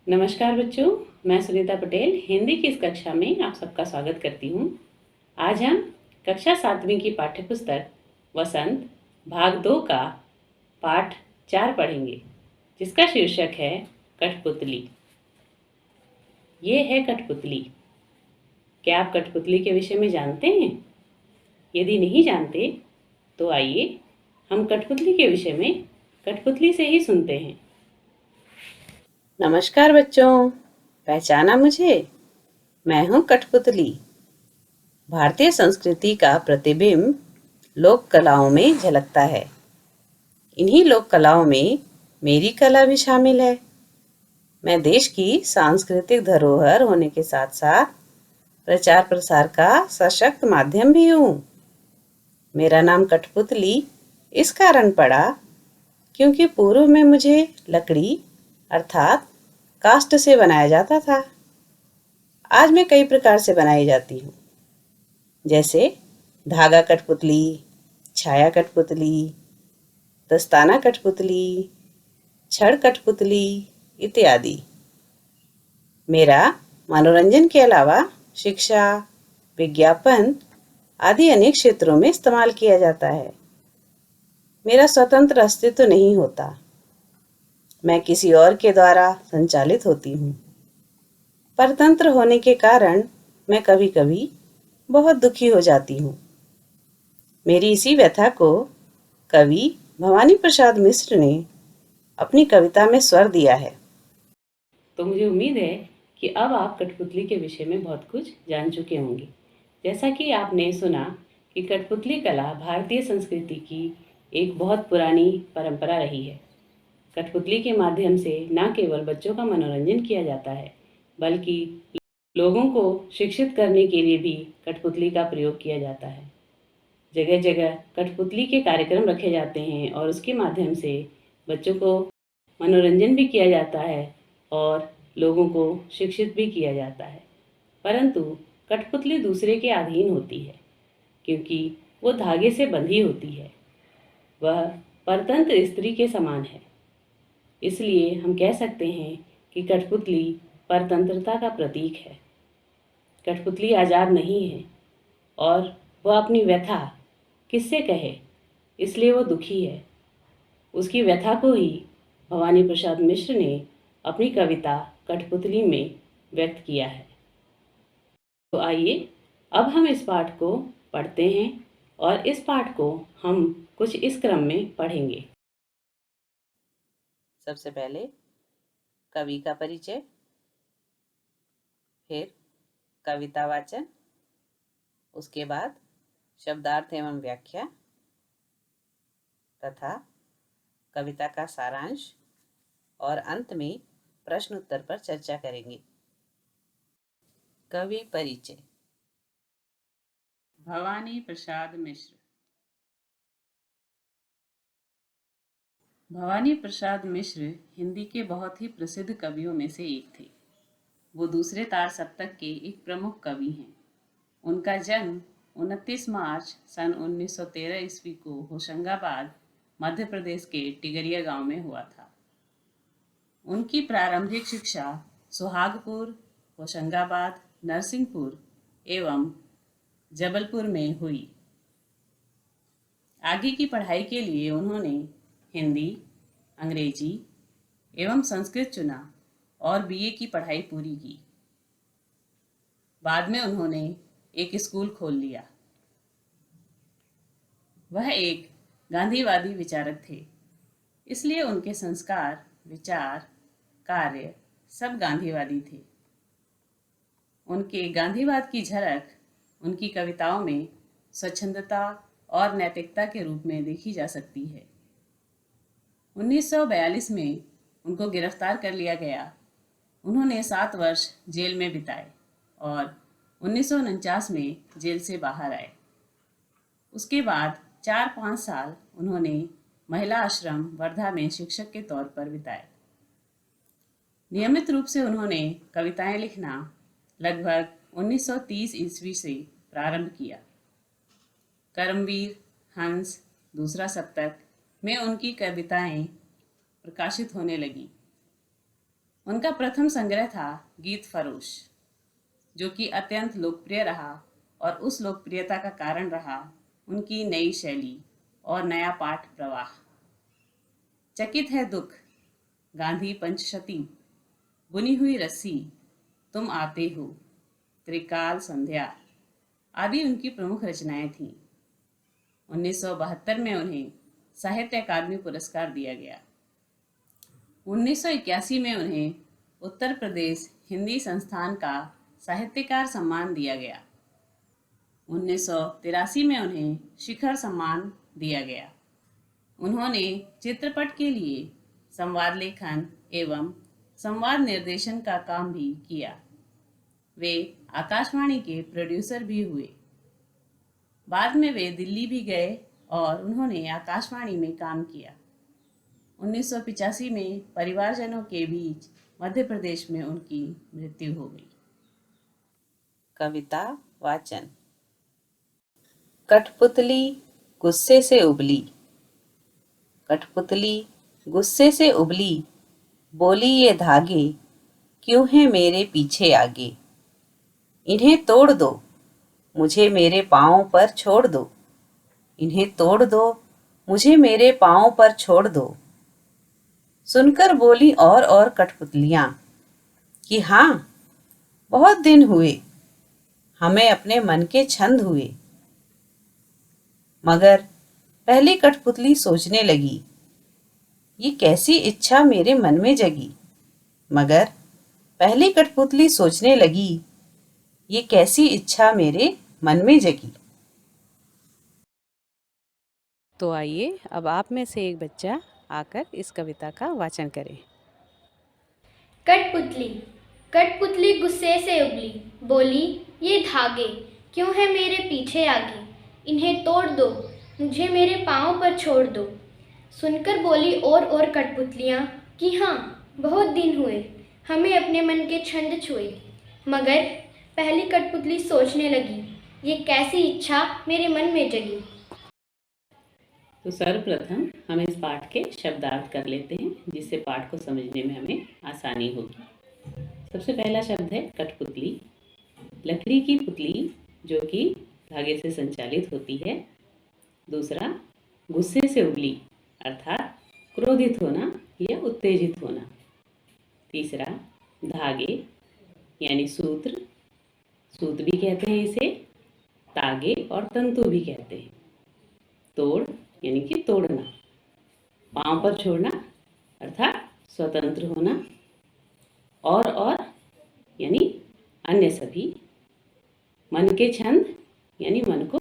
नमस्कार बच्चों, मैं सुनीता पटेल हिंदी की इस कक्षा में आप सबका स्वागत करती हूँ। आज हम कक्षा 7वीं की पाठ्यपुस्तक वसंत भाग 2 का पाठ 4 पढ़ेंगे, जिसका शीर्षक है कठपुतली। ये है कठपुतली। क्या आप कठपुतली के विषय में जानते हैं? यदि नहीं जानते तो आइए हम कठपुतली के विषय में कठपुतली से ही सुनते हैं। नमस्कार बच्चों, पहचाना मुझे? मैं हूँ कठपुतली। भारतीय संस्कृति का प्रतिबिंब लोक कलाओं में झलकता है। इन्हीं लोक कलाओं में मेरी कला भी शामिल है। मैं देश की सांस्कृतिक धरोहर होने के साथ साथ प्रचार प्रसार का सशक्त माध्यम भी हूँ। मेरा नाम कठपुतली इस कारण पड़ा क्योंकि पूर्व में मुझे लकड़ी अर्थात काष्ठ से बनाया जाता था। आज मैं कई प्रकार से बनाई जाती हूँ, जैसे धागा कठपुतली, छाया कठपुतली, दस्ताना कठपुतली, छड़ कठपुतली इत्यादि। मेरा मनोरंजन के अलावा शिक्षा, विज्ञापन आदि अनेक क्षेत्रों में इस्तेमाल किया जाता है। मेरा स्वतंत्र अस्तित्व नहीं होता, मैं किसी और के द्वारा संचालित होती हूँ। परतंत्र होने के कारण मैं कभी कभी बहुत दुखी हो जाती हूँ। मेरी इसी व्यथा को कवि भवानी प्रसाद मिश्र ने अपनी कविता में स्वर दिया है। तो मुझे उम्मीद है कि अब आप कठपुतली के विषय में बहुत कुछ जान चुके होंगे। जैसा कि आपने सुना कि कठपुतली कला भारतीय संस्कृति की एक बहुत पुरानी परंपरा रही है। कठपुतली के माध्यम से न केवल बच्चों का मनोरंजन किया जाता है, बल्कि लोगों को शिक्षित करने के लिए भी कठपुतली का प्रयोग किया जाता है। जगह जगह कठपुतली के कार्यक्रम रखे जाते हैं और उसके माध्यम से बच्चों को मनोरंजन भी किया जाता है और लोगों को शिक्षित भी किया जाता है। परंतु कठपुतली दूसरे के अधीन होती है, क्योंकि वो धागे से बंधी होती है। वह परतंत्र स्त्री के समान है। इसलिए हम कह सकते हैं कि कठपुतली परतंत्रता का प्रतीक है। कठपुतली आज़ाद नहीं है और वह अपनी व्यथा किससे कहे, इसलिए वो दुखी है। उसकी व्यथा को ही भवानी प्रसाद मिश्र ने अपनी कविता कठपुतली में व्यक्त किया है। तो आइए अब हम इस पाठ को पढ़ते हैं और इस पाठ को हम कुछ इस क्रम में पढ़ेंगे। सबसे पहले कवि का परिचय, फिर कविता वाचन, उसके बाद शब्दार्थ एवं व्याख्या तथा कविता का सारांश और अंत में प्रश्न उत्तर पर चर्चा करेंगे। कवि परिचय। भवानी प्रसाद मिश्र। भवानी प्रसाद मिश्र हिंदी के बहुत ही प्रसिद्ध कवियों में से एक थे। वो दूसरे तार सप्तक के एक प्रमुख कवि हैं। उनका जन्म 29 मार्च सन 1913 ईस्वी को होशंगाबाद, मध्य प्रदेश के टिगरिया गांव में हुआ था। उनकी प्रारंभिक शिक्षा सुहागपुर, होशंगाबाद, नरसिंहपुर एवं जबलपुर में हुई। आगे की पढ़ाई के लिए उन्होंने हिंदी, अंग्रेजी एवं संस्कृत चुना और बीए की पढ़ाई पूरी की। बाद में उन्होंने एक स्कूल खोल लिया। वह एक गांधीवादी विचारक थे, इसलिए उनके संस्कार, विचार, कार्य सब गांधीवादी थे। उनके गांधीवाद की झलक उनकी कविताओं में स्वच्छंदता और नैतिकता के रूप में देखी जा सकती है। 1942 में उनको गिरफ्तार कर लिया गया। उन्होंने 7 वर्ष जेल में बिताए और 1949 में जेल से बाहर आए। उसके बाद 4-5 साल उन्होंने महिला आश्रम वर्धा में शिक्षक के तौर पर बिताए। नियमित रूप से उन्होंने कविताएं लिखना लगभग 1930 ईस्वी से प्रारंभ किया। कर्मवीर, हंस, दूसरा सप्तक में उनकी कविताएं प्रकाशित होने लगी। उनका प्रथम संग्रह था गीत फरोश, जो कि अत्यंत लोकप्रिय रहा और उस लोकप्रियता का कारण रहा उनकी नई शैली और नया पाठ प्रवाह। चकित है दुख, गांधी पंचशती, बुनी हुई रस्सी, तुम आते हो, त्रिकाल संध्या आदि उनकी प्रमुख रचनाएं थीं। 1972 में उन्हें साहित्य अकादमी पुरस्कार दिया गया। 1981 में उन्हें उत्तर प्रदेश हिंदी संस्थान का साहित्यकार सम्मान दिया गया। 1983 में उन्हें शिखर सम्मान दिया गया। उन्होंने चित्रपट के लिए संवाद लेखन एवं संवाद निर्देशन का काम भी किया। वे आकाशवाणी के प्रोड्यूसर भी हुए। बाद में वे दिल्ली भी गए और उन्होंने आकाशवाणी में काम किया। 1985 में परिवारजनों के बीच मध्य प्रदेश में उनकी मृत्यु हो गई। कविता वाचन। कठपुतली गुस्से से उबली, कठपुतली गुस्से से उबली, बोली ये धागे क्यों हैं मेरे पीछे आगे। इन्हें तोड़ दो, मुझे मेरे पाँव पर छोड़ दो। इन्हें तोड़ दो, मुझे मेरे पाँव पर छोड़ दो। सुनकर बोली और कठपुतलियाँ कि हाँ, बहुत दिन हुए, हमें अपने मन के छंद हुए। मगर पहली कठपुतली सोचने लगी, ये कैसी इच्छा मेरे मन में जगी। मगर पहली कठपुतली सोचने लगी, ये कैसी इच्छा मेरे मन में जगी। तो आइए अब आप में से एक बच्चा आकर इस कविता का वाचन करें। कठपुतली कठपुतली गुस्से से उबली, बोली ये धागे क्यों है मेरे पीछे आगे। इन्हें तोड़ दो, मुझे मेरे पाँव पर छोड़ दो। सुनकर बोली और कठपुतलियाँ कि हाँ, बहुत दिन हुए, हमें अपने मन के छंद छुए। मगर पहली कठपुतली सोचने लगी, ये कैसी इच्छा मेरे मन में जगी। तो सर्वप्रथम हम इस पाठ के शब्दार्थ कर लेते हैं, जिससे पाठ को समझने में हमें आसानी होगी। सबसे पहला शब्द है कठपुतली। लकड़ी की पुतली जो कि धागे से संचालित होती है। दूसरा, गुस्से से उबली अर्थात क्रोधित होना या उत्तेजित होना। तीसरा, धागे यानी सूत्र, सूत भी कहते हैं इसे, तागे और तंतु भी कहते हैं। तोड़ यानी कि तोड़ना। पांव पर छोड़ना अर्थात स्वतंत्र होना। और यानी अन्य सभी। मन के छंद यानी मन को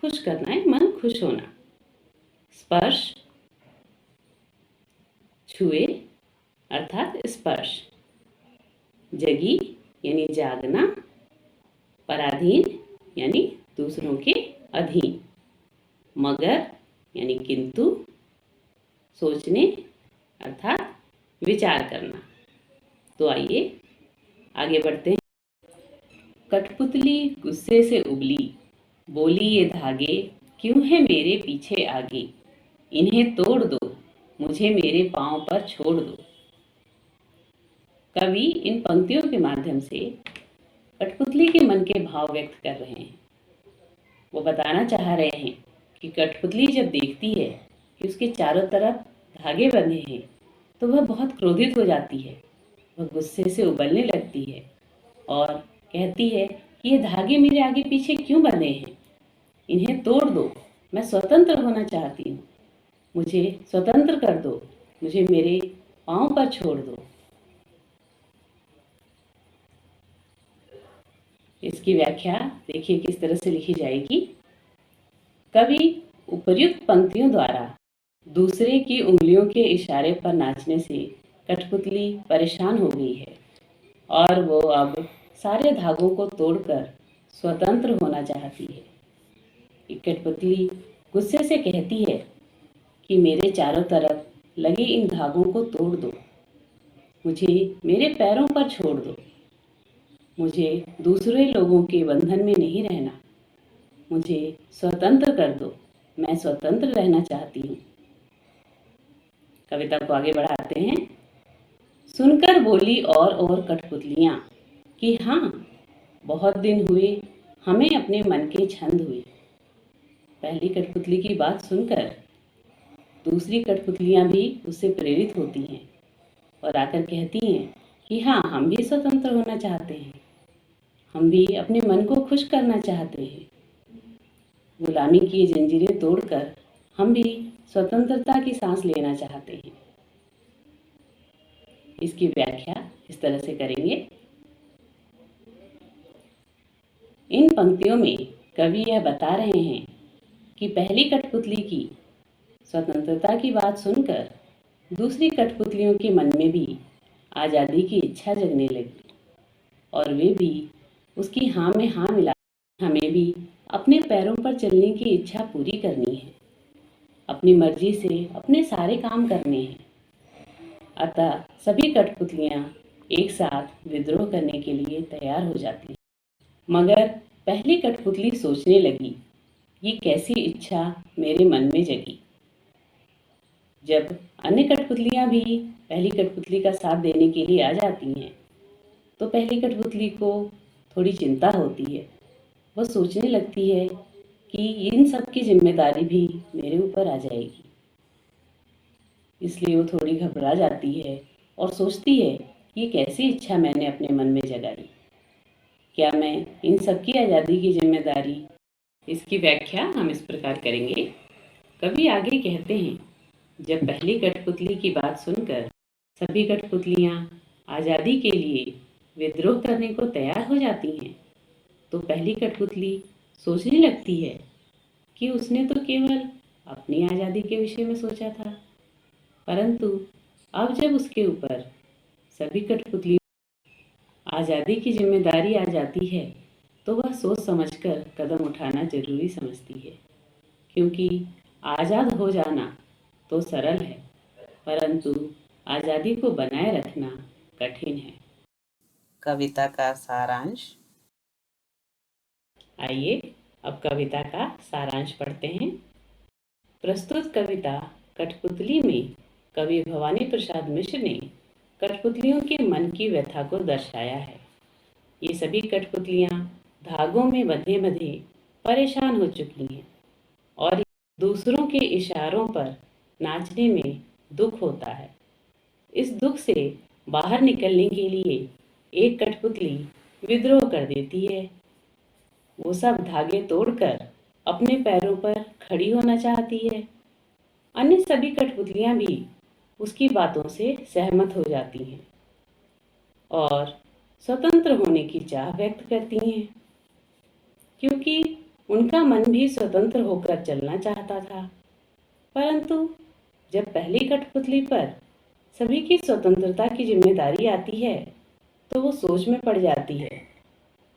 खुश करना है, मन खुश होना। स्पर्श, छुए अर्थात स्पर्श। जगी यानी जागना। पराधीन यानी दूसरों के अधीन। मगर यानी किंतु। सोचने अर्थात विचार करना। तो आइए आगे बढ़ते हैं। कठपुतली गुस्से से उबली, बोली ये धागे क्यों है मेरे पीछे आगे। इन्हें तोड़ दो, मुझे मेरे पाँव पर छोड़ दो। कवि इन पंक्तियों के माध्यम से कठपुतली के मन के भाव व्यक्त कर रहे हैं। वो बताना चाह रहे हैं कि कठपुतली जब देखती है कि उसके चारों तरफ धागे बंधे हैं तो वह बहुत क्रोधित हो जाती है। वह गुस्से से उबलने लगती है और कहती है कि ये धागे मेरे आगे पीछे क्यों बंधे हैं, इन्हें तोड़ दो, मैं स्वतंत्र होना चाहती हूँ, मुझे स्वतंत्र कर दो, मुझे मेरे पाँव पर छोड़ दो। इसकी व्याख्या देखिए किस तरह से लिखी जाएगी। कवि उपर्युक्त पंक्तियों द्वारा दूसरे की उंगलियों के इशारे पर नाचने से कठपुतली परेशान हो गई है और वो अब सारे धागों को तोड़कर स्वतंत्र होना चाहती है। कठपुतली गुस्से से कहती है कि मेरे चारों तरफ लगे इन धागों को तोड़ दो, मुझे मेरे पैरों पर छोड़ दो, मुझे दूसरे लोगों के बंधन में नहीं रहना, मुझे स्वतंत्र कर दो, मैं स्वतंत्र रहना चाहती हूँ। कविता को आगे बढ़ाते हैं। सुनकर बोली और कठपुतलियाँ कि हाँ, बहुत दिन हुए, हमें अपने मन के छंद हुए। पहली कठपुतली की बात सुनकर दूसरी कठपुतलियाँ भी उससे प्रेरित होती हैं और आकर कहती हैं कि हाँ, हम भी स्वतंत्र होना चाहते हैं, हम भी अपने मन को खुश करना चाहते हैं। गुलामी की जंजीरें तोड़कर हम भी स्वतंत्रता की सांस लेना चाहते हैं। इसकी व्याख्या इस तरह से करेंगे। इन पंक्तियों में कवि यह बता रहे हैं कि पहली कठपुतली की स्वतंत्रता की बात सुनकर दूसरी कठपुतलियों के मन में भी आज़ादी की इच्छा जगने लगी और वे भी उसकी हाँ में हाँ मिला। हमें भी अपने पैरों पर चलने की इच्छा पूरी करनी है, अपनी मर्जी से अपने सारे काम करने हैं। अतः सभी कठपुतलियाँ एक साथ विद्रोह करने के लिए तैयार हो जाती हैं। मगर पहली कठपुतली सोचने लगी, ये कैसी इच्छा मेरे मन में जगी। जब अन्य कठपुतलियाँ भी पहली कठपुतली का साथ देने के लिए आ जाती हैं, तो पहली कठपुतली को थोड़ी चिंता होती है। वह सोचने लगती है कि इन सब की जिम्मेदारी भी मेरे ऊपर आ जाएगी। इसलिए वो थोड़ी घबरा जाती है और सोचती है कि ये कैसी इच्छा मैंने अपने मन में जगाई, क्या मैं इन सब की आज़ादी की जिम्मेदारी। इसकी व्याख्या हम इस प्रकार करेंगे। कवि आगे कहते हैं, जब पहली कठपुतली की बात सुनकर सभी कठपुतलियाँ आज़ादी के लिए विद्रोह करने को तैयार हो जाती हैं, तो पहली कठपुतली सोचने लगती है कि उसने तो केवल अपनी आज़ादी के विषय में सोचा था, परंतु अब जब उसके ऊपर सभी कठपुतलियों आज़ादी की जिम्मेदारी आ जाती है, तो वह सोच समझकर कदम उठाना जरूरी समझती है। क्योंकि आज़ाद हो जाना तो सरल है, परंतु आज़ादी को बनाए रखना कठिन है। कविता का सारांश। आइए अब कविता का सारांश पढ़ते हैं। प्रस्तुत कविता कठपुतली में कवि भवानी प्रसाद मिश्र ने कठपुतलियों के मन की व्यथा को दर्शाया है। ये सभी कठपुतलियाँ धागों में बंधे बंधे परेशान हो चुकी हैं और दूसरों के इशारों पर नाचने में दुख होता है। इस दुख से बाहर निकलने के लिए एक कठपुतली विद्रोह कर देती है। वो सब धागे तोड़कर अपने पैरों पर खड़ी होना चाहती है। अन्य सभी कठपुतलियाँ भी उसकी बातों से सहमत हो जाती हैं और स्वतंत्र होने की चाह व्यक्त करती हैं, क्योंकि उनका मन भी स्वतंत्र होकर चलना चाहता था। परंतु जब पहली कठपुतली पर सभी की स्वतंत्रता की जिम्मेदारी आती है, तो वो सोच में पड़ जाती है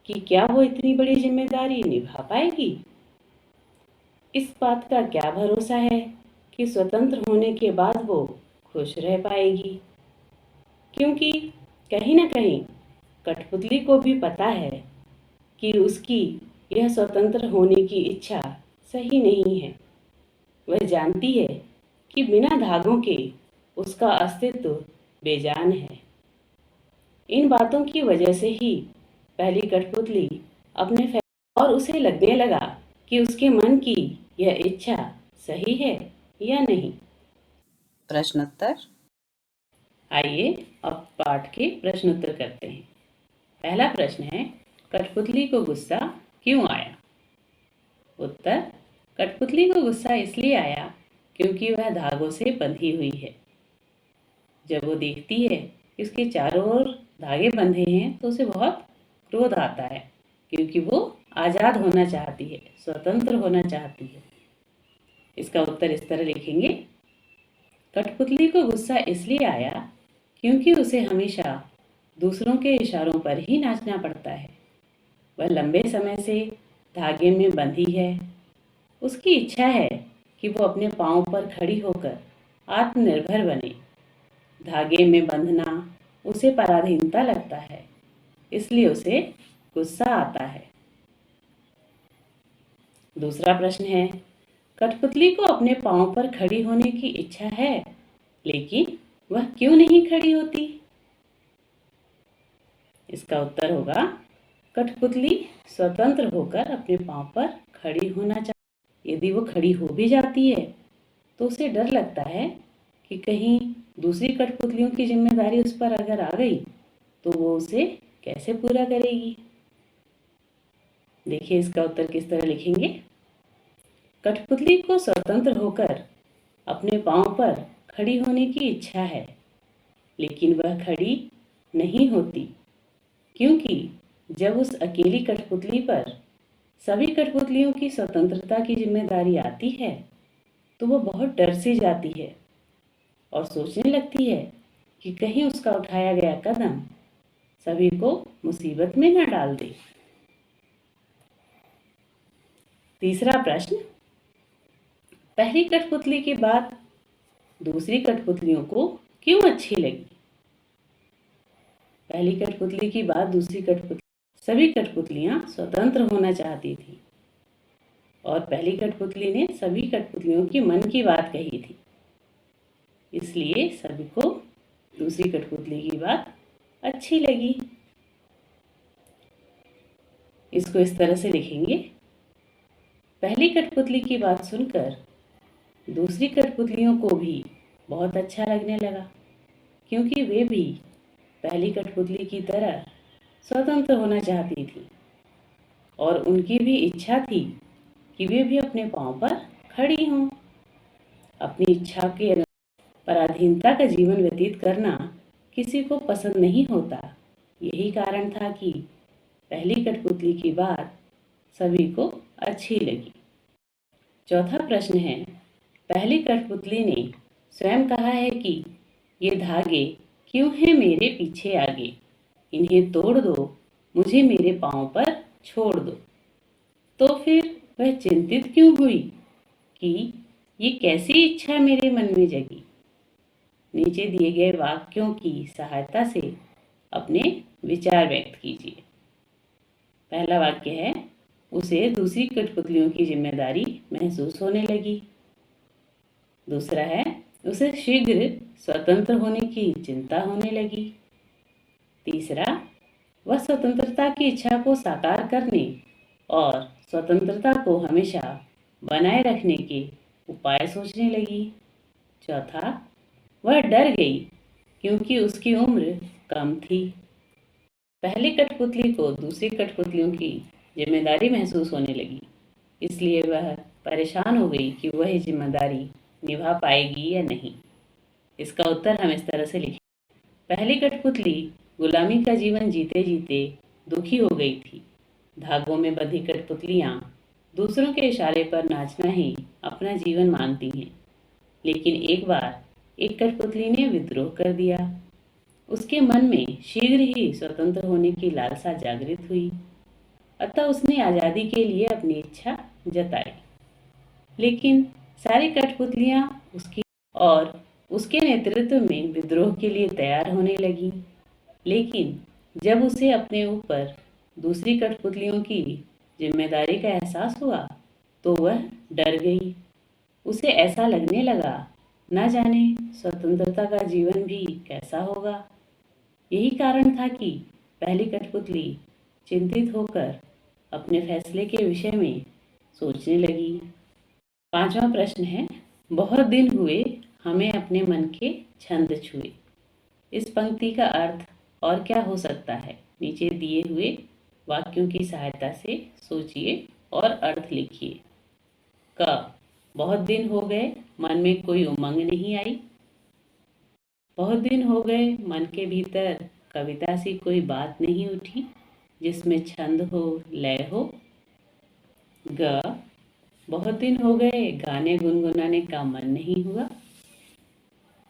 कि क्या वो इतनी बड़ी जिम्मेदारी निभा पाएगी। इस बात का क्या भरोसा है कि स्वतंत्र होने के बाद वो खुश रह पाएगी, क्योंकि कहीं ना कहीं कठपुतली को भी पता है कि उसकी यह स्वतंत्र होने की इच्छा सही नहीं है। वह जानती है कि बिना धागों के उसका अस्तित्व बेजान है। इन बातों की वजह से ही पहली कठपुतली अपने और उसे लगने लगा कि उसके मन की यह इच्छा सही है या नहीं। प्रश्नोत्तर। आइए अब पाठ के प्रश्नोत्तर करते हैं। पहला प्रश्न है, कठपुतली को गुस्सा क्यों आया? उत्तर, कठपुतली को गुस्सा इसलिए आया क्योंकि वह धागों से बंधी हुई है। जब वो देखती है कि उसके चारों ओर धागे बंधे हैं, तो उसे बहुत क्रोध आता है, क्योंकि वो आज़ाद होना चाहती है, स्वतंत्र होना चाहती है। इसका उत्तर इस तरह लिखेंगे, कठपुतली को गुस्सा इसलिए आया क्योंकि उसे हमेशा दूसरों के इशारों पर ही नाचना पड़ता है। वह लंबे समय से धागे में बंधी है। उसकी इच्छा है कि वो अपने पाँव पर खड़ी होकर आत्मनिर्भर बने। धागे में बंधना उसे पराधीनता लगता है, इसलिए उसे गुस्सा आता है। दूसरा प्रश्न है, कठपुतली को अपने पाँव पर खड़ी होने की इच्छा है, लेकिन वह क्यों नहीं खड़ी होती? इसका उत्तर होगा कठपुतली स्वतंत्र होकर अपने पांव पर खड़ी होना चाहती। यदि वो खड़ी हो भी जाती है तो उसे डर लगता है कि कहीं दूसरी कठपुतलियों की जिम्मेदारी उस पर अगर आ गई तो वो उसे कैसे पूरा करेगी। देखिए इसका उत्तर किस तरह लिखेंगे। कठपुतली को स्वतंत्र होकर अपने पांव पर खड़ी होने की इच्छा है, लेकिन वह खड़ी नहीं होती, क्योंकि जब उस अकेली कठपुतली पर सभी कठपुतलियों की स्वतंत्रता की जिम्मेदारी आती है तो वह बहुत डर सी जाती है और सोचने लगती है कि कहीं उसका उठाया गया कदम सभी को मुसीबत में न डाल दे। तीसरा प्रश्न, पहली कठपुतली की बात दूसरी कठपुतलियों को क्यों अच्छी लगी। पहली कठपुतली की बात दूसरी कठपुतली, सभी कठपुतलियां स्वतंत्र होना चाहती थी और पहली कठपुतली ने सभी कठपुतलियों की मन की बात कही थी, इसलिए सभी को दूसरी कठपुतली की बात अच्छी लगी। इसको इस तरह से लिखेंगे। पहली कठपुतली की बात सुनकर दूसरी कठपुतलियों को भी बहुत अच्छा लगने लगा, क्योंकि वे भी पहली कठपुतली की तरह स्वतंत्र होना चाहती थी और उनकी भी इच्छा थी कि वे भी अपने पांव पर खड़ी हों। अपनी इच्छा के पराधीनता का जीवन व्यतीत करना किसी को पसंद नहीं होता। यही कारण था कि पहली कठपुतली की बात सभी को अच्छी लगी। चौथा प्रश्न है, पहली कठपुतली ने स्वयं कहा है कि ये धागे क्यों हैं मेरे पीछे आगे, इन्हें तोड़ दो, मुझे मेरे पांव पर छोड़ दो। तो फिर वह चिंतित क्यों हुई कि ये कैसी इच्छा मेरे मन में जगी। नीचे दिए गए वाक्यों की सहायता से अपने विचार व्यक्त कीजिए। पहला वाक्य है, उसे दूसरी कठपुतलियों की जिम्मेदारी महसूस होने लगी। दूसरा है, उसे शीघ्र स्वतंत्र होने की चिंता होने लगी। तीसरा, वह स्वतंत्रता की इच्छा को साकार करने और स्वतंत्रता को हमेशा बनाए रखने के उपाय सोचने लगी। चौथा, वह डर गई क्योंकि उसकी उम्र कम थी। पहली कठपुतली को दूसरी कठपुतलियों की जिम्मेदारी महसूस होने लगी, इसलिए वह परेशान हो गई कि वह जिम्मेदारी निभा पाएगी या नहीं। इसका उत्तर हम इस तरह से लिखें। पहली कठपुतली गुलामी का जीवन जीते जीते दुखी हो गई थी। धागों में बंधी कठपुतलियां दूसरों के इशारे पर नाचना ही अपना जीवन मानती हैं, लेकिन एक बार एक कठपुतली ने विद्रोह कर दिया। उसके मन में शीघ्र ही स्वतंत्र होने की लालसा जागृत हुई, अतः उसने आज़ादी के लिए अपनी इच्छा जताई। लेकिन सारी कठपुतलियां उसके नेतृत्व में विद्रोह के लिए तैयार होने लगी। लेकिन जब उसे अपने ऊपर दूसरी कठपुतलियों की जिम्मेदारी का एहसास हुआ तो वह डर गई। उसे ऐसा लगने लगा, न जाने स्वतंत्रता का जीवन भी कैसा होगा। यही कारण था कि पहली कठपुतली चिंतित होकर अपने फैसले के विषय में सोचने लगी। पांचवा प्रश्न है, बहुत दिन हुए हमें अपने मन के छंद छुए। इस पंक्ति का अर्थ और क्या हो सकता है। नीचे दिए हुए वाक्यों की सहायता से सोचिए और अर्थ लिखिए। क, बहुत दिन हो गए मन में कोई उमंग नहीं आई। बहुत दिन हो गए मन के भीतर कविता सी कोई बात नहीं उठी जिसमें छंद हो, लय हो। ग, बहुत दिन हो गए गाने गुनगुनाने का मन नहीं हुआ।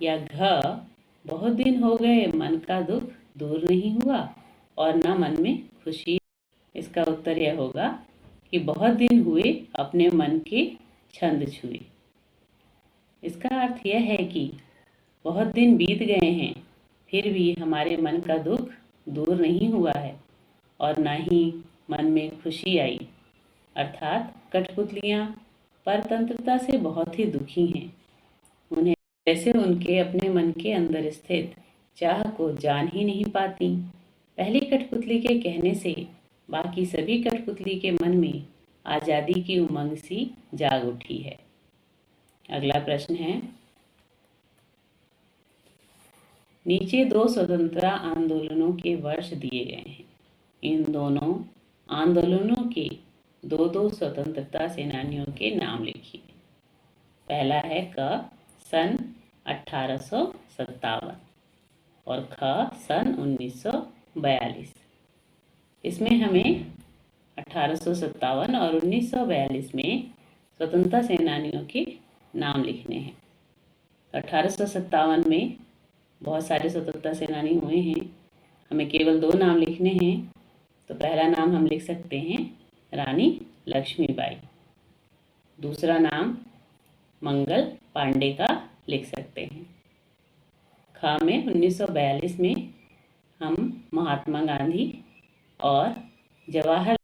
या घ, बहुत दिन हो गए मन का दुख दूर नहीं हुआ और न मन में खुशी। इसका उत्तर यह होगा कि बहुत दिन हुए अपने मन के छंद छुए। इसका अर्थ यह है कि बहुत दिन बीत गए हैं, फिर भी हमारे मन का दुख दूर नहीं हुआ है और न ही मन में खुशी आई। अर्थात कठपुतलियाँ परतंत्रता से बहुत ही दुखी हैं। उन्हें जैसे उनके अपने मन के अंदर स्थित चाह को जान ही नहीं पाती। पहली कठपुतली के कहने से बाकी सभी कठपुतली के मन में आज़ादी की उमंग सी जाग उठी है। अगला प्रश्न है, नीचे 2 स्वतंत्रता आंदोलनों के वर्ष दिए गए हैं। इन दोनों आंदोलनों के 2 स्वतंत्रता सेनानियों के नाम लिखिए। पहला है क सन 1857 और ख सन 1942। इसमें हमें 1857 और 1942 में स्वतंत्रता सेनानियों के नाम लिखने हैं। 1857 में बहुत सारे स्वतंत्रता सेनानी हुए हैं, हमें केवल 2 नाम लिखने हैं। तो पहला नाम हम लिख सकते हैं रानी लक्ष्मीबाई, दूसरा नाम मंगल पांडे का लिख सकते हैं। ख में 1942 में हम महात्मा गांधी और जवाहर।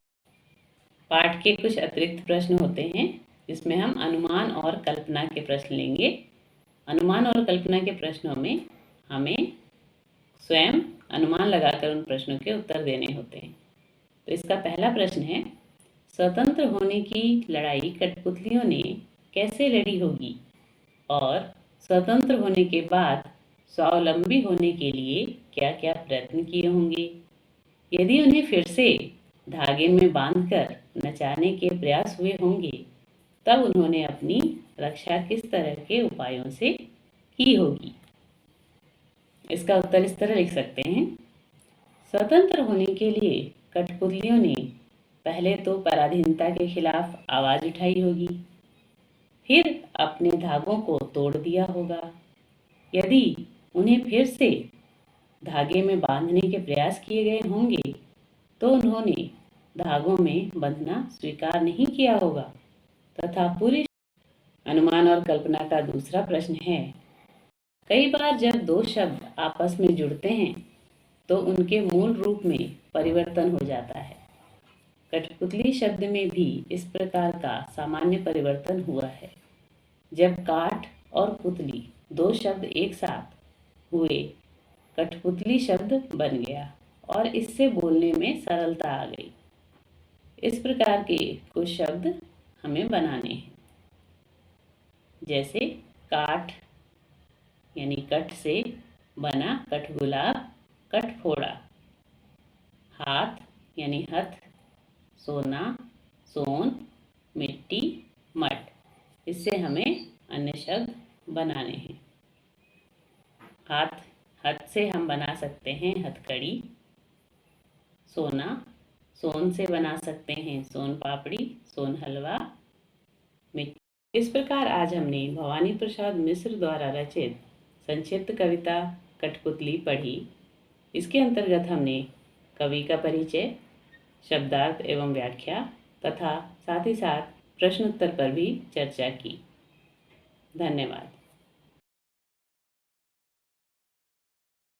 पाठ के कुछ अतिरिक्त प्रश्न होते हैं जिसमें हम अनुमान और कल्पना के प्रश्न लेंगे। अनुमान और कल्पना के प्रश्नों में हमें स्वयं अनुमान लगाकर उन प्रश्नों के उत्तर देने होते हैं। तो इसका पहला प्रश्न है, स्वतंत्र होने की लड़ाई कठपुतलियों ने कैसे लड़ी होगी और स्वतंत्र होने के बाद स्वावलंबी होने के लिए क्या क्या प्रयत्न किए होंगे। यदि उन्हें फिर से धागे में बांधकर नचाने के प्रयास हुए होंगे तब उन्होंने अपनी रक्षा किस तरह के उपायों से की होगी। इसका उत्तर इस तरह लिख सकते हैं, स्वतंत्र होने के लिए कठपुतलियों ने पहले तो पराधीनता के खिलाफ आवाज उठाई होगी, फिर अपने धागों को तोड़ दिया होगा। यदि उन्हें फिर से धागे में बांधने के प्रयास किए गए होंगे तो उन्होंने धागों में बंधना स्वीकार नहीं किया होगा तथा पूरी। अनुमान और कल्पना का दूसरा प्रश्न है, कई बार जब 2 शब्द आपस में जुड़ते हैं तो उनके मूल रूप में परिवर्तन हो जाता है। कठपुतली शब्द में भी इस प्रकार का सामान्य परिवर्तन हुआ है। जब काठ और पुतली 2 शब्द एक साथ हुए कठपुतली शब्द बन गया और इससे बोलने में सरलता आ गई। इस प्रकार के कुछ शब्द हमें बनाने हैं, जैसे काठ यानी कठ से बना कठगुलाब कठफोड़ा, हाथ यानी हथ सोना सोन मिट्टी मट। इससे हमें अन्य शब्द बनाने हैं। हाथ से हम बना सकते हैं हथकड़ी, सोना सोन से बना सकते हैं सोन पापड़ी सोन हलवा मिट्टी। इस प्रकार आज हमने भवानी प्रसाद मिश्र द्वारा रचित संक्षिप्त कविता कठपुतली पढ़ी। इसके अंतर्गत हमने कवि का परिचय, शब्दार्थ एवं व्याख्या तथा साथ ही साथ प्रश्नोत्तर पर भी चर्चा की। धन्यवाद।